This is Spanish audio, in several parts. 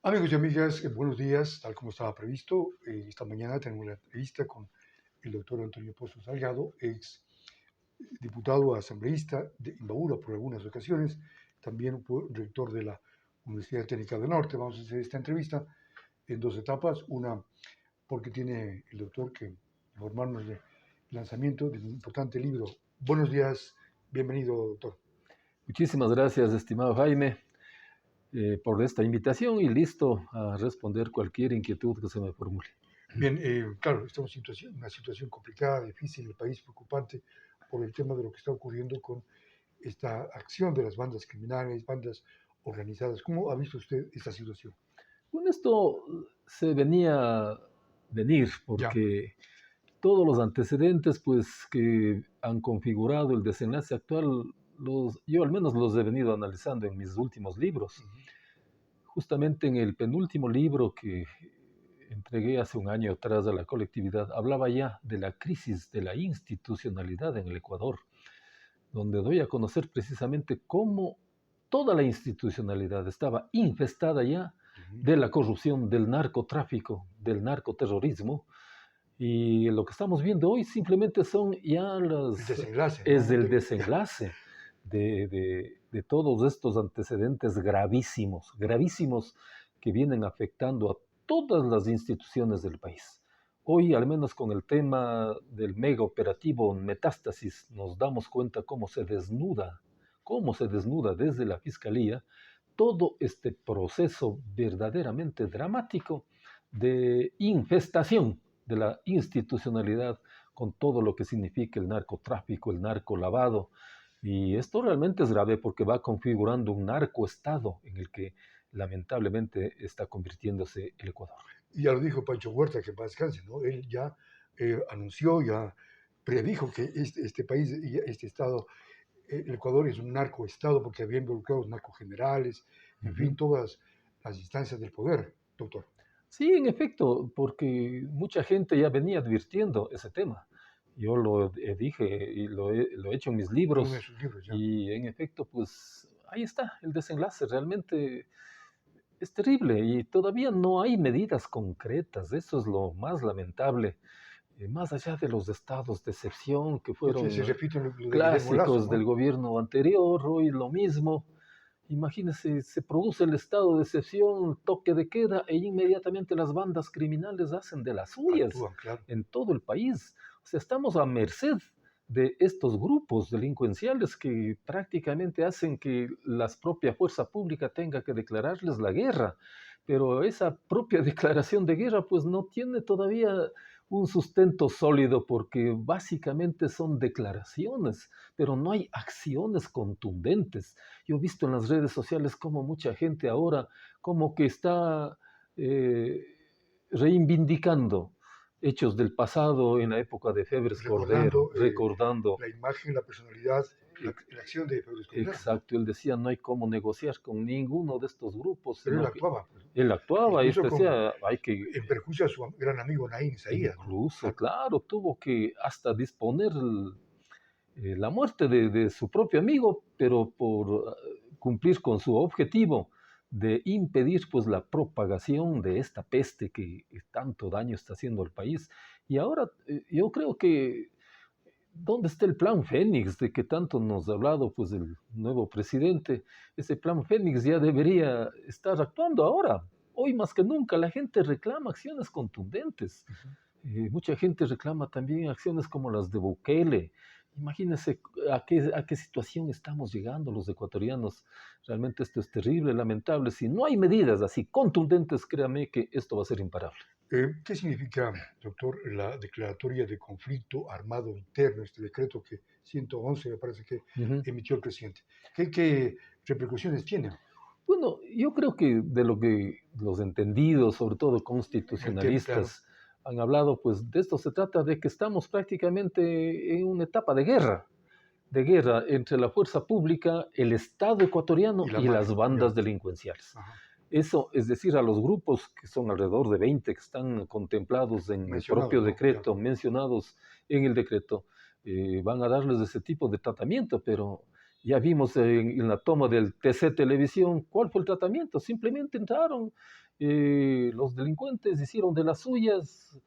Amigos y amigas, buenos días. Tal como estaba previsto, esta mañana tenemos la entrevista con el doctor Antonio Pozo Salgado, ex diputado asambleísta de Imbabura por algunas ocasiones, también fue rector de la Universidad Técnica del Norte. Vamos a hacer esta entrevista en dos etapas, una porque tiene el doctor que informarnos del lanzamiento del importante libro. Buenos días, bienvenido, doctor. Muchísimas gracias, estimado Jaime, por esta invitación y listo a responder cualquier inquietud que se me formule. Bien, claro, estamos en una situación complicada, difícil, el país preocupante por el tema de lo que está ocurriendo con esta acción de las bandas criminales, bandas organizadas. ¿Cómo ha visto usted esta situación? Bueno, esto se venía a venir Ya, porque todos los antecedentes pues, que han configurado el desenlace actual, yo al menos los he venido analizando en mis últimos libros. Justamente en el penúltimo libro que entregué hace un año atrás a la colectividad, hablaba ya de la crisis de la institucionalidad en el Ecuador, donde doy a conocer precisamente cómo toda la institucionalidad estaba infestada ya de la corrupción, del narcotráfico, del narcoterrorismo, y lo que estamos viendo hoy simplemente son ya el desenlace, es ¿no? el desenlace de todos estos antecedentes gravísimos, gravísimos que vienen afectando a todas las instituciones del país. Hoy, al menos con el tema del mega operativo Metástasis, nos damos cuenta cómo se desnuda desde la Fiscalía todo este proceso verdaderamente dramático de infestación de la institucionalidad con todo lo que significa el narcotráfico, el narcolavado. Y esto realmente es grave porque va configurando un narcoestado en el que lamentablemente está convirtiéndose el Ecuador. Y ya lo dijo Pancho Huerta, que en paz descanse, ¿no? Él ya anunció, ya predijo que este país, este estado, el Ecuador es un narcoestado porque había involucrado narcogenerales, en fin, todas las instancias del poder, doctor. Sí, en efecto, porque mucha gente ya venía advirtiendo ese tema. Yo dije y lo he hecho en mis En uno de libros sus libros ya. y en efecto, pues ahí está el desenlace. Realmente es terrible y todavía no hay medidas concretas. Eso es lo más lamentable. Más allá de los estados de excepción que Porque se fueron repite lo de Guillermo Lazo, clásicos del ¿no? gobierno anterior, hoy lo mismo. Imagínense, se produce el estado de excepción, toque de queda, e inmediatamente las bandas criminales hacen de las suyas Actúan, claro. en todo el país. O sea, estamos a merced de estos grupos delincuenciales que prácticamente hacen que la propia fuerza pública tenga que declararles la guerra. Pero esa propia declaración de guerra pues no tiene todavía un sustento sólido porque básicamente son declaraciones, pero no hay acciones contundentes. Yo he visto en las redes sociales cómo mucha gente ahora como que está eh, reivindicando hechos del pasado en la época de Febres Cordero, Recordando recordando. la imagen, la personalidad, la acción de Febres Cordero, ¿no? Exacto, él decía no hay cómo negociar con ninguno de estos grupos, Pero él sino que actuaba, pues, ¿no? él actuaba y Incluso decía hay que, en perjuicio a su gran amigo Naín Isaías, ¿no? incluso, Claro. claro, tuvo que hasta disponer la muerte de su propio amigo, pero por cumplir con su objetivo de impedir pues la propagación de esta peste que tanto daño está haciendo al país. Y ahora yo creo que ¿dónde está el plan Fénix de que tanto nos ha hablado pues el nuevo presidente? Ese plan Fénix ya debería estar actuando ahora. Hoy más que nunca la gente reclama acciones contundentes. Mucha gente reclama también acciones como las de Bukele. Imagínense a qué situación estamos llegando los ecuatorianos. Realmente esto es terrible, lamentable. Si no hay medidas así contundentes, créame que esto va a ser imparable. ¿Qué significa, doctor, la declaratoria de conflicto armado interno, este decreto que 111 me parece que Ujú. emitió el presidente? ¿Qué repercusiones tiene Bueno, yo creo que de lo que los entendidos, sobre todo en el tema? Claro, constitucionalistas, han hablado, pues de esto se trata de que estamos prácticamente en una etapa de guerra entre la fuerza pública, el Estado ecuatoriano y la y las mafia, bandas obviamente. delincuenciales. Ajá. Eso, es decir, a los grupos que son alrededor de 20 que están contemplados en el propio Mencionados, ¿no? Claro. decreto, mencionados en el decreto, van a darles ese tipo de tratamiento, pero Ya vimos en la toma del TC Televisión cuál fue el tratamiento. Simplemente entraron, los delincuentes hicieron de las suyas,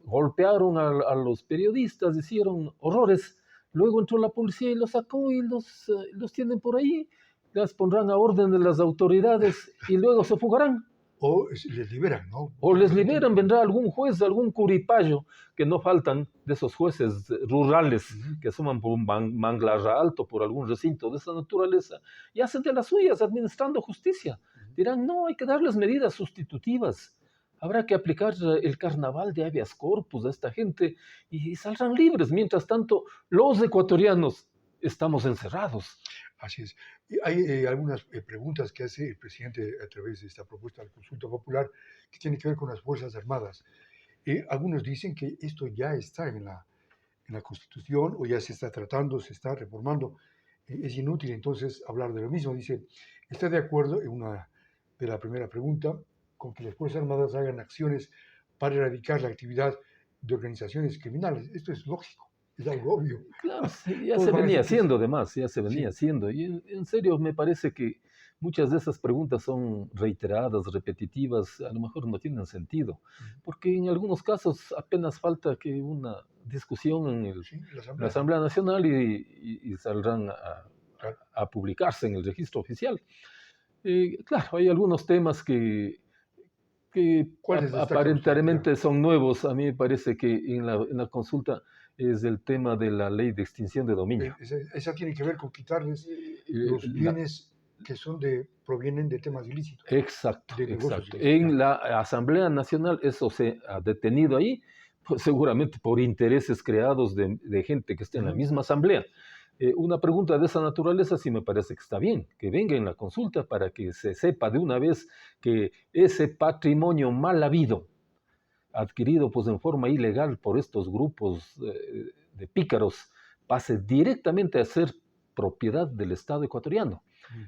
golpearon a los periodistas, hicieron horrores. Luego entró la policía y los sacó y los tienen por ahí. Las pondrán a orden de las autoridades y luego se fugarán. O les liberan, ¿no? O les liberan, vendrá algún juez, algún curipayo, que no faltan de esos jueces rurales que asoman por un manglar alto, por algún recinto de esa naturaleza, y hacen de las suyas administrando justicia. Dirán, no, hay que darles medidas sustitutivas. Habrá que aplicar el carnaval de habeas corpus a esta gente y saldrán libres. Mientras tanto, los ecuatorianos estamos encerrados. Así es. Y hay algunas preguntas que hace el presidente a través de esta propuesta de consulta popular que tiene que ver con las Fuerzas Armadas. Algunos dicen que esto ya está en la Constitución o ya se está tratando, se está reformando. Es inútil entonces hablar de lo mismo. Dice, ¿está de acuerdo en una de la primera pregunta con que las Fuerzas Armadas hagan acciones para erradicar la actividad de organizaciones criminales? Esto es lógico. Es algo obvio. Claro, sí, ya se venía haciendo, además, ya se venía haciendo. Y en serio, me parece que muchas de esas preguntas son reiteradas, repetitivas, a lo mejor no tienen sentido, porque en algunos casos apenas falta que una discusión en la Asamblea Nacional y saldrán a publicarse en el registro oficial. Claro, hay algunos temas que aparentemente son nuevos. A mí me parece que en la consulta es el tema de la ley de extinción de dominio. Esa tiene que ver con quitarles los bienes que provienen de temas ilícitos. Exacto, exacto. En la Asamblea Nacional eso se ha detenido ahí, pues seguramente por intereses creados de gente que está en la misma Asamblea. Una pregunta de esa naturaleza sí me parece que está bien, que venga en la consulta para que se sepa de una vez que ese patrimonio mal habido, adquirido pues en forma ilegal por estos grupos de pícaros, pase directamente a ser propiedad del Estado ecuatoriano.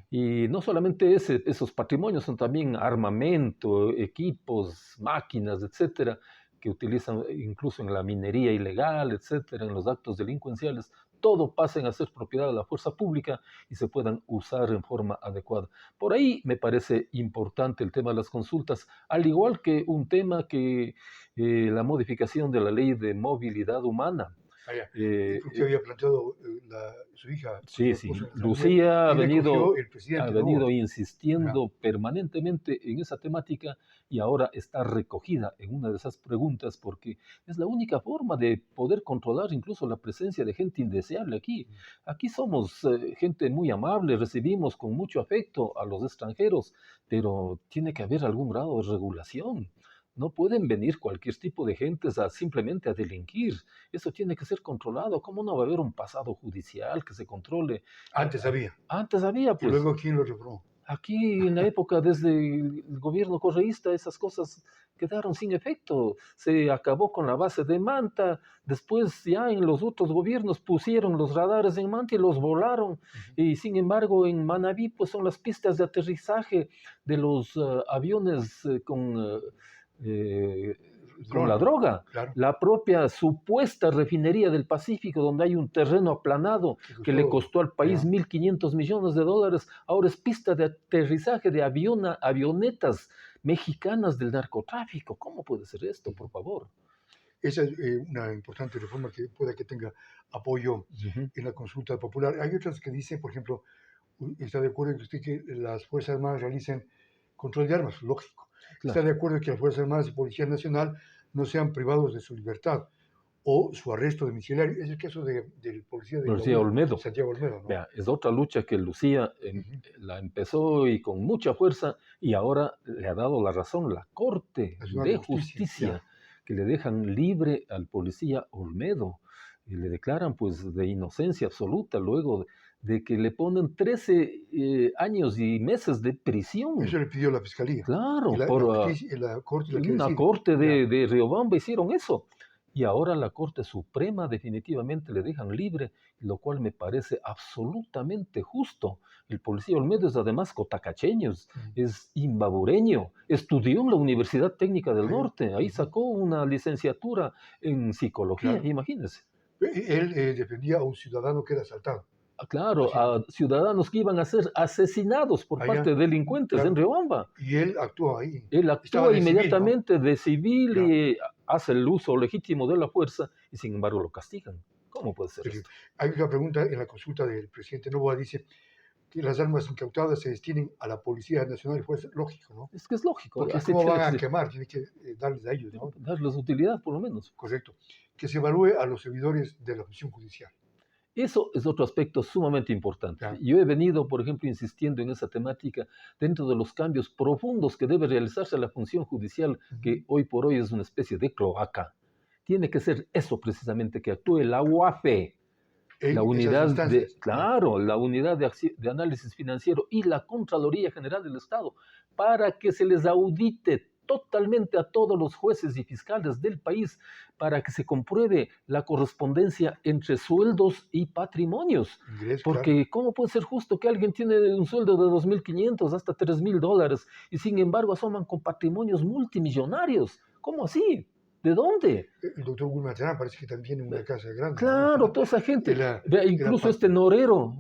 Y no solamente esos patrimonios, son también armamento, equipos, máquinas, etcétera, que utilizan incluso en la minería ilegal, etcétera, en los actos delincuenciales, todo pasen a ser propiedad de la fuerza pública y se puedan usar en forma adecuada. Por ahí me parece importante el tema de las consultas, al igual que un tema que la modificación de la ley de movilidad humana. Porque había planteado su hija. Sí, Lucía ha venido insistiendo permanentemente en esa temática y ahora está recogida en una de esas preguntas porque es la única forma de poder controlar incluso la presencia de gente indeseable aquí. Aquí somos gente muy amable, recibimos con mucho afecto a los extranjeros, pero tiene que haber algún grado de regulación. No pueden venir cualquier tipo de gentes simplemente a delinquir. Eso tiene que ser controlado. ¿Cómo no va a haber un pasado judicial que se controle? Antes había. Antes había, pues. ¿Y luego quién lo reformó? Aquí en la época, desde el gobierno correísta, esas cosas quedaron sin efecto. Se acabó con la base de Manta. Después ya en los otros gobiernos pusieron los radares en Manta y los volaron. Y sin embargo en Manabí pues son las pistas de aterrizaje de los aviones con la droga. Claro. La propia supuesta refinería del Pacífico, donde hay un terreno aplanado que le costó al país 1.500 millones de dólares, ahora es pista de aterrizaje de avionetas mexicanas del narcotráfico. ¿Cómo puede ser esto, por favor? Esa es una importante reforma que pueda que tenga apoyo en la consulta popular. Hay otras que dicen, por ejemplo, ¿está de acuerdo con usted que las Fuerzas Armadas realicen control de armas? Lógico. Claro. ¿Está de acuerdo que las Fuerzas Armadas y Policía Nacional no sean privados de su libertad o su arresto domiciliario? Es el caso del policía Olmedo. Santiago Olmedo, ¿no? Vea, es otra lucha que Lucía la empezó y con mucha fuerza y ahora le ha dado la razón la Corte de Justicia que le dejan libre al policía Olmedo y le declaran pues de inocencia absoluta luego de que le ponen 13 años y meses de prisión. Eso le pidió la Fiscalía. Claro, la Corte una corte de Riobamba hicieron eso. Y ahora la Corte Suprema definitivamente le dejan libre, lo cual me parece absolutamente justo. El policía Olmedo es además cotacacheño, es imbabureño, estudió en la Universidad Técnica del Norte, ahí sacó una licenciatura en psicología, imagínense. Él defendía a un ciudadano que era asaltado. claro, Así, a ciudadanos que iban a ser asesinados por allá, parte de delincuentes en claro. Riobamba. Y él actuó ahí. Él Estaba actúa de civil, ¿no? inmediatamente de civil Ya, y hace el uso legítimo de la fuerza y sin embargo lo castigan. ¿Cómo puede ser terrible. esto? Hay una pregunta en la consulta del presidente Noboa, dice que las armas incautadas se destinen a la Policía Nacional y Fuerza. Lógico, ¿no? Es que es lógico, Porque así ¿cómo tiene van que a ser. quemar? Tiene que darles a ellos, Pero ¿no? darles utilidad por lo menos. Correcto. Que se evalúe a los servidores de la función judicial. Eso es otro aspecto sumamente importante. Ya. Yo he venido, por ejemplo, insistiendo en esa temática dentro de los cambios profundos que debe realizarse la función judicial, que hoy por hoy es una especie de cloaca. Tiene que ser eso precisamente, que actúe la UAFE, la En esas unidad de, instancias. Ya. claro, la unidad de análisis financiero y la Contraloría General del Estado, para que se les audite totalmente a todos los jueces y fiscales del país, para que se compruebe la correspondencia entre sueldos y patrimonios. Ingreso, claro. Porque ¿cómo puede ser justo que alguien tiene un sueldo de 2.500 hasta $3.000 y sin embargo asoman con patrimonios multimillonarios? ¿Cómo así? ¿De dónde? El doctor Wilmer Terán parece que también tiene una casa grande, ¿no? Claro, toda esa gente. Era, Vea, era incluso pa- este Norero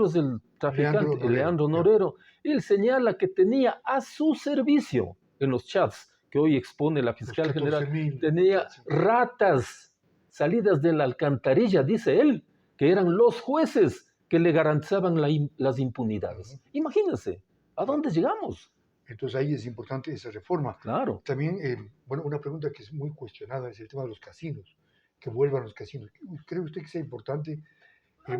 es el traficante, Leandro Norero, Leandro ya. Norero. Él señala que tenía a su servicio en los chats que hoy expone la Los fiscal general, 14.000. tenía Sí. ratas salidas de la alcantarilla, dice él, que eran los jueces que le garantizaban las impunidades. Imagínense, ¿a dónde llegamos? Entonces ahí es importante esa reforma. Claro. También, bueno, una pregunta que es muy cuestionada es el tema de los casinos, que vuelvan los casinos. ¿Cree usted que sea importante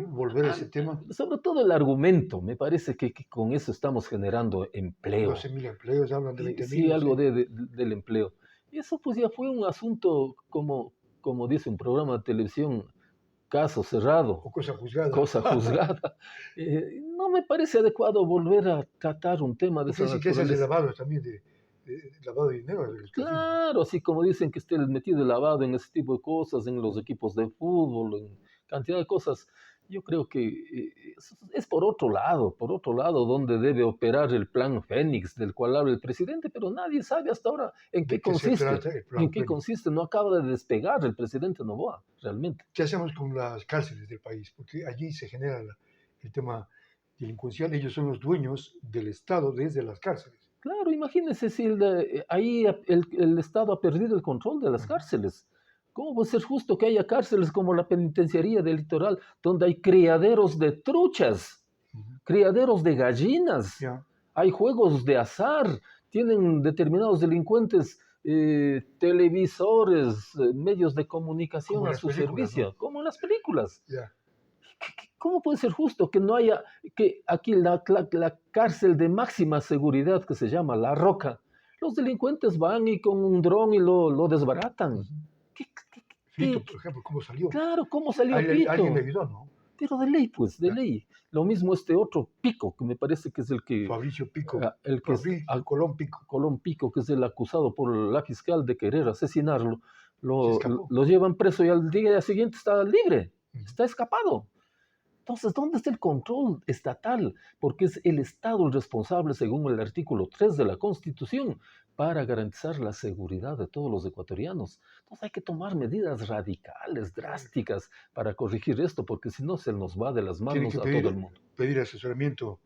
volver a ese tema? Sobre todo el argumento, me parece que con eso estamos generando empleo. 12.000 empleos, hablan de 20.000. Sí, no algo sé. del empleo. Y eso pues ya fue un asunto, como dice un programa de televisión, caso cerrado, O cosa juzgada. cosa juzgada. No me parece adecuado volver a tratar un tema de Porque esa dicen que ese es el naturaleza. lavado también de lavado de dinero de los casinos. Claro, así como dicen que esté metido el lavado en ese tipo de cosas, en los equipos de fútbol, en cantidad de cosas. Yo creo que es por otro lado donde debe operar el plan Fénix del cual habla el presidente, pero nadie sabe hasta ahora en ¿De qué qué se consiste. trata el plan En qué Fénix? consiste, no acaba de despegar el presidente Noboa, realmente. ¿Qué hacemos con las cárceles del país? Porque allí se genera el tema delincuencial. Ellos son los dueños del Estado desde las cárceles. Claro, imagínense si ahí el Estado ha perdido el control de las cárceles. ¿Cómo puede ser justo que haya cárceles como la penitenciaría del litoral, donde hay criaderos de truchas, criaderos de gallinas, Ya. hay juegos de azar, tienen determinados delincuentes televisores, medios de comunicación Como en a las su películas, servicio, ¿no? como en las películas? Ya. ¿Cómo puede ser justo que no haya, que aquí la cárcel de máxima seguridad que se llama La Roca, los delincuentes van y con un dron y lo desbaratan? ¿Qué- qué- Fito, qué- por ejemplo, ¿cómo salió? Claro, ¿cómo salió Alguien le Pito? ayudó, ¿no? Pero de ley, pues, de Ya. ley. Lo mismo este otro Pico, que me parece que es el que, Fabricio Pico. el que es Colón Pico. Colón Pico, que es el acusado por la fiscal de querer asesinarlo, Se escapó. lo llevan preso y al día siguiente está libre, está escapado. Entonces, ¿dónde está el control estatal? Porque es el Estado el responsable, según el artículo 3 de la Constitución, para garantizar la seguridad de todos los ecuatorianos. Entonces hay que tomar medidas radicales, drásticas, para corregir esto, porque si no se nos va de las Tiene manos que a todo el mundo. pedir asesoramiento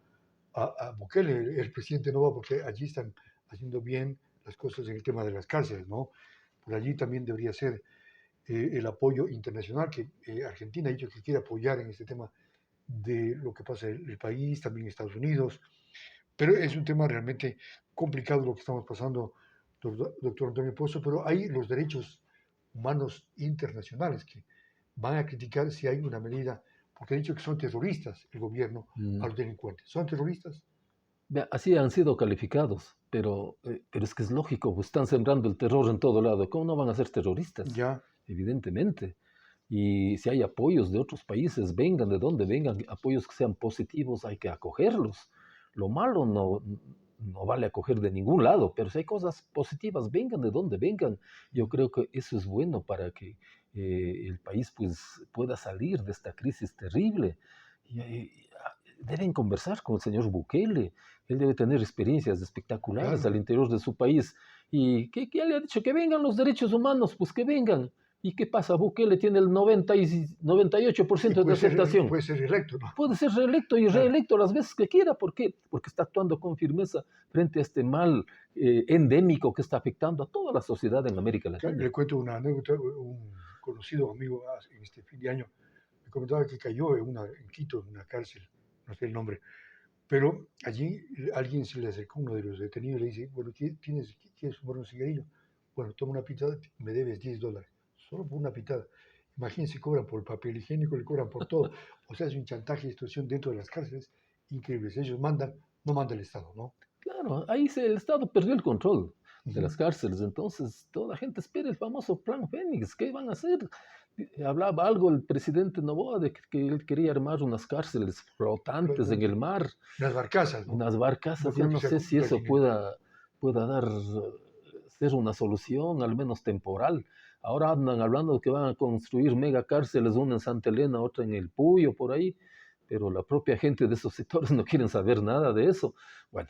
a Bukele, el presidente no va, porque allí están haciendo bien las cosas en el tema de las cárceles, ¿no? Por allí también debería ser el apoyo internacional que Argentina ha dicho que quiere apoyar en este tema de lo que pasa en el país, también Estados Unidos, pero es un tema realmente complicado lo que estamos pasando, doctor Antonio Pozo, pero hay los derechos humanos internacionales que van a criticar si hay una medida, porque han dicho que son terroristas el gobierno a los delincuentes. ¿Son terroristas? Así han sido calificados, pero es que es lógico, pues están sembrando el terror en todo lado. ¿Cómo no van a ser terroristas? Ya. Evidentemente. Y si hay apoyos de otros países, vengan de donde vengan, apoyos que sean positivos, hay que acogerlos. Lo malo no vale acoger de ningún lado, pero si hay cosas positivas, vengan de donde vengan. Yo creo que eso es bueno para que el país pues, pueda salir de esta crisis terrible. Deben conversar con el señor Bukele. Él debe tener experiencias espectaculares Claro. al interior de su país. ¿Y qué le ha dicho? Que vengan los derechos humanos, pues que vengan. ¿Y qué pasa? Bukele tiene el 98% de aceptación. Puede ser reelecto, ¿no? Puede ser reelecto y reelecto las veces que quiera. ¿Por qué? Porque está actuando con firmeza frente a este mal endémico que está afectando a toda la sociedad en América Latina. Le cuento una anécdota. Un conocido amigo en este fin de año me comentaba que cayó en Quito, en una cárcel, no sé el nombre, pero allí alguien se le acercó, uno de los detenidos, y le dice, bueno, ¿quieres fumar un cigarrillo? Bueno, toma una pitada, me debes $10, solo por una pitada. Imagínense, cobran por el papel higiénico, le cobran por todo. O sea, es un chantaje y extorsión dentro de las cárceles increíbles. Ellos mandan, no manda el Estado, ¿no? Claro, ahí el Estado perdió el control de las cárceles, entonces toda la gente espera el famoso Plan Fénix. ¿Qué van a hacer? Hablaba algo el presidente Noboa de que él quería armar unas cárceles flotantes en el mar. Unas barcazas, ¿no? Unas barcazas, No yo no sé si eso pueda ser una solución, al menos temporal. Ahora andan hablando de que van a construir mega cárceles, una en Santa Elena, otra en El Puyo, por ahí, pero la propia gente de esos sectores no quieren saber nada de eso. Bueno,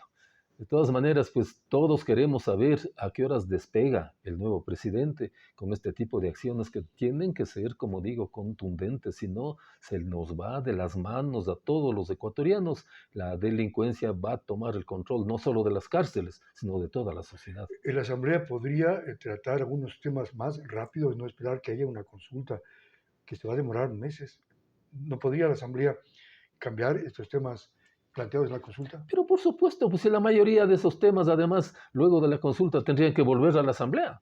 de todas maneras, pues todos queremos saber a qué horas despega el nuevo presidente con este tipo de acciones que tienen que ser, como digo, contundentes, si no se nos va de las manos a todos los ecuatorianos. La delincuencia va a tomar el control no solo de las cárceles, sino de toda la sociedad. La Asamblea podría tratar algunos temas más rápidos, no esperar que haya una consulta que se va a demorar meses. ¿No podría la Asamblea cambiar estos temas planteados en la consulta? Pero por supuesto, pues si la mayoría de esos temas, además, luego de la consulta tendrían que volver a la Asamblea.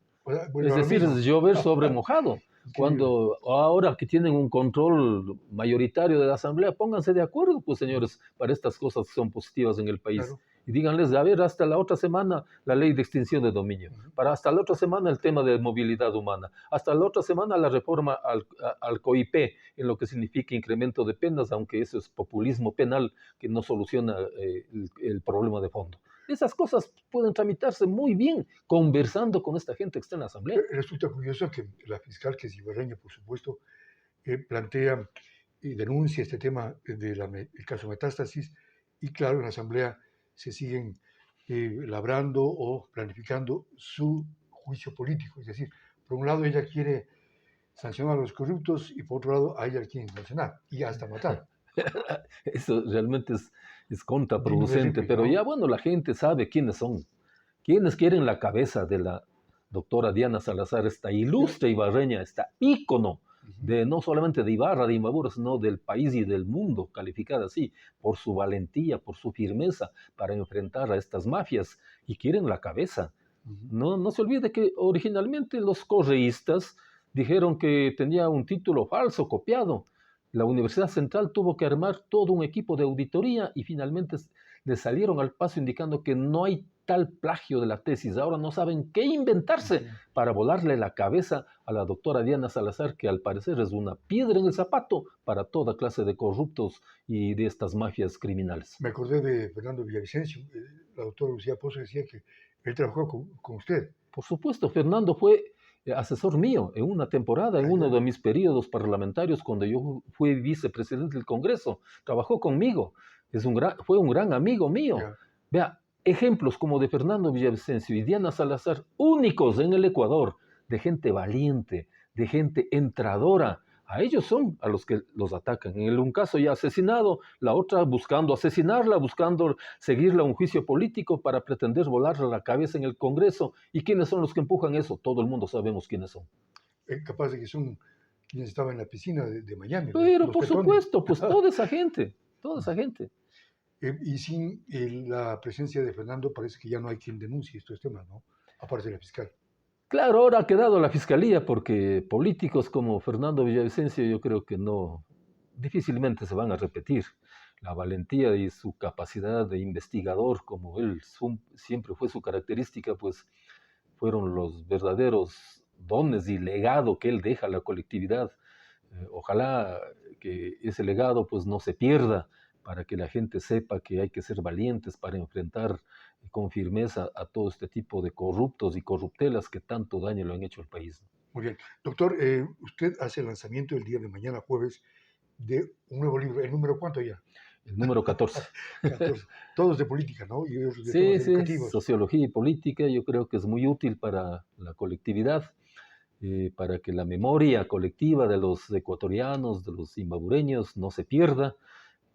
Es decir, es llover sobre mojado. Cuando ahora que tienen un control mayoritario de la Asamblea, pónganse de acuerdo, pues señores, para estas cosas que son positivas en el país. Claro. Y díganles, a ver, hasta la otra semana la ley de extinción de dominio, para hasta la otra semana el tema de movilidad humana, hasta la otra semana la reforma al COIP, en lo que significa incremento de penas, aunque eso es populismo penal que no soluciona el problema de fondo. Esas cosas pueden tramitarse muy bien conversando con esta gente que está en la Asamblea. Resulta curioso que la fiscal, que es ibarreña, por supuesto, plantea y denuncia este tema del caso Metástasis, y claro, en la Asamblea se siguen labrando o planificando su juicio político. Es decir, por un lado ella quiere sancionar a los corruptos y por otro lado a ella quieren sancionar y hasta matar. Eso realmente es contraproducente, pero ¿no? ya bueno, la gente sabe quiénes son. Quienes quieren la cabeza de la doctora Diana Salazar, esta ilustre ibarreña, esta ícono de no solamente de Ibarra, de Imbabura, sino del país y del mundo, calificada así, por su valentía, por su firmeza para enfrentar a estas mafias, y quieren la cabeza. No se olvide que originalmente los correístas dijeron que tenía un título falso, copiado. La Universidad Central tuvo que armar todo un equipo de auditoría y finalmente le salieron al paso indicando que no hay tal plagio de la tesis. Ahora no saben qué inventarse para volarle la cabeza a la doctora Diana Salazar, que al parecer es una piedra en el zapato para toda clase de corruptos y de estas mafias criminales. Me acordé de Fernando Villavicencio. La doctora Lucía Pozo decía que él trabajó con usted. Por supuesto, Fernando fue asesor mío en una temporada, en uno de mis periodos parlamentarios, cuando yo fui vicepresidente del Congreso. Trabajó conmigo. Fue un gran amigo mío. Vea, ejemplos como de Fernando Villavicencio y Diana Salazar, únicos en el Ecuador, de gente valiente, de gente entradora. A ellos son a los que los atacan. En un caso ya asesinado, la otra buscando asesinarla, buscando seguirla a un juicio político para pretender volarle la cabeza en el Congreso. ¿Y quiénes son los que empujan eso? Todo el mundo sabemos quiénes son. Capaz de que son quienes estaban en la piscina de Miami. Pero por supuesto, pues toda esa gente. Y sin la presencia de Fernando parece que ya no hay quien denuncie estos temas, ¿no? Aparte de la fiscal. Claro, ahora ha quedado la fiscalía porque políticos como Fernando Villavicencio yo creo que difícilmente se van a repetir. La valentía y su capacidad de investigador, como él siempre fue su característica, pues fueron los verdaderos dones y legado que él deja a la colectividad. Ojalá que ese legado pues no se pierda, para que la gente sepa que hay que ser valientes para enfrentar con firmeza a todo este tipo de corruptos y corruptelas que tanto daño le han hecho al país. Muy bien. Doctor, usted hace el lanzamiento el día de mañana, jueves, de un nuevo libro. ¿El número cuánto ya? El número 14. 14. Todos de política, ¿no? Y otros de sí, educativos. Sociología y política, yo creo que es muy útil para la colectividad. para que la memoria colectiva de los ecuatorianos, de los imbabureños, no se pierda.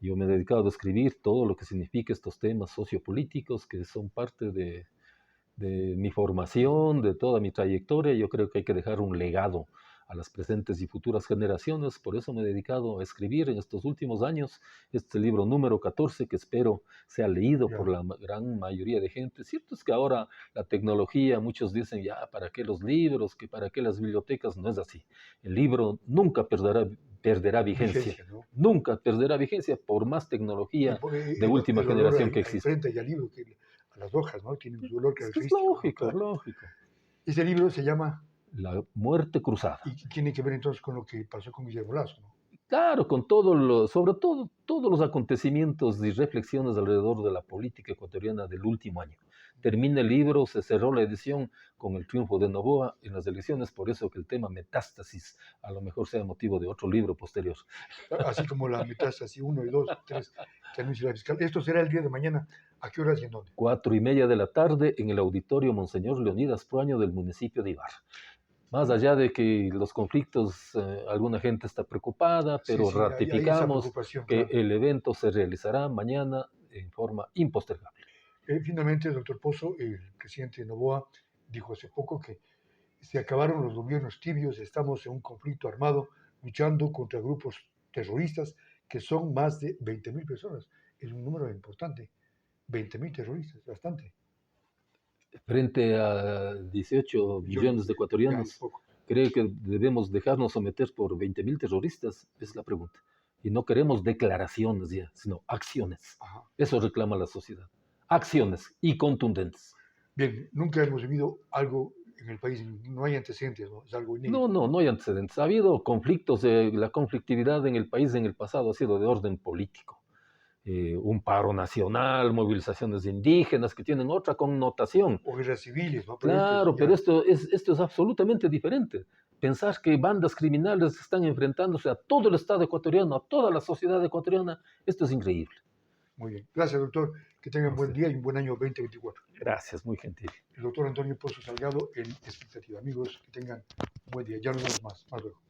Yo me he dedicado a escribir todo lo que significa estos temas sociopolíticos que son parte de mi formación, de toda mi trayectoria. Yo creo que hay que dejar un legado a las presentes y futuras generaciones. Por eso me he dedicado a escribir en estos últimos años este libro número 14, que espero sea leído por la gran mayoría de gente. Cierto es que ahora la tecnología, muchos dicen, ya, ¿para qué los libros? ¿Que para qué las bibliotecas? No es así. El libro nunca perderá vigencia. ¿No? Nunca perderá vigencia por más tecnología de última generación que existe. Frente al libro, que a las hojas, ¿no? Tienen su olor característico. Es lógico, ¿no? Lógico. Ese libro se llama La muerte cruzada. Y tiene que ver entonces con lo que pasó con Guillermo Lazo, ¿no? Claro, con sobre todo todos los acontecimientos y reflexiones alrededor de la política ecuatoriana del último año. Termina el libro, se cerró la edición con el triunfo de Noboa en las elecciones, por eso que el tema metástasis a lo mejor sea motivo de otro libro posterior. Así como la metástasis 1 y 2, 3 que anuncia la fiscal. Esto será el día de mañana. ¿A qué horas y en dónde? 4:30 de la tarde en el auditorio Monseñor Leonidas Pruaño del municipio de Ibarra. Más allá de que los conflictos, alguna gente está preocupada, pero sí, ratificamos que el evento se realizará mañana en forma impostergable. Finalmente, el doctor Pozo, el presidente de Noboa, dijo hace poco que se acabaron los gobiernos tibios, estamos en un conflicto armado, luchando contra grupos terroristas que son más de 20.000 personas. Es un número importante, 20.000 terroristas, bastante. Frente a 18 millones de ecuatorianos, ¿cree que debemos dejarnos someter por 20.000 terroristas? Es la pregunta. Y no queremos declaraciones ya, sino acciones. Ajá. Eso reclama la sociedad. Acciones y contundentes. Bien, nunca hemos vivido algo en el país, no hay antecedentes, ¿no? Es algo inédito. No hay antecedentes. Ha habido conflictos, la conflictividad en el país en el pasado ha sido de orden político. Un paro nacional, movilizaciones indígenas que tienen otra connotación. O guerras civiles, ¿no? Pero claro, pero esto es absolutamente diferente. Pensar que bandas criminales están enfrentándose a todo el Estado ecuatoriano, a toda la sociedad ecuatoriana, esto es increíble. Muy bien. Gracias, doctor. Que tengan buen día y un buen año 2024. Gracias, muy gentil. El doctor Antonio Pozo Salgado en Expectativa. Amigos, que tengan un buen día. Ya nos vemos más luego.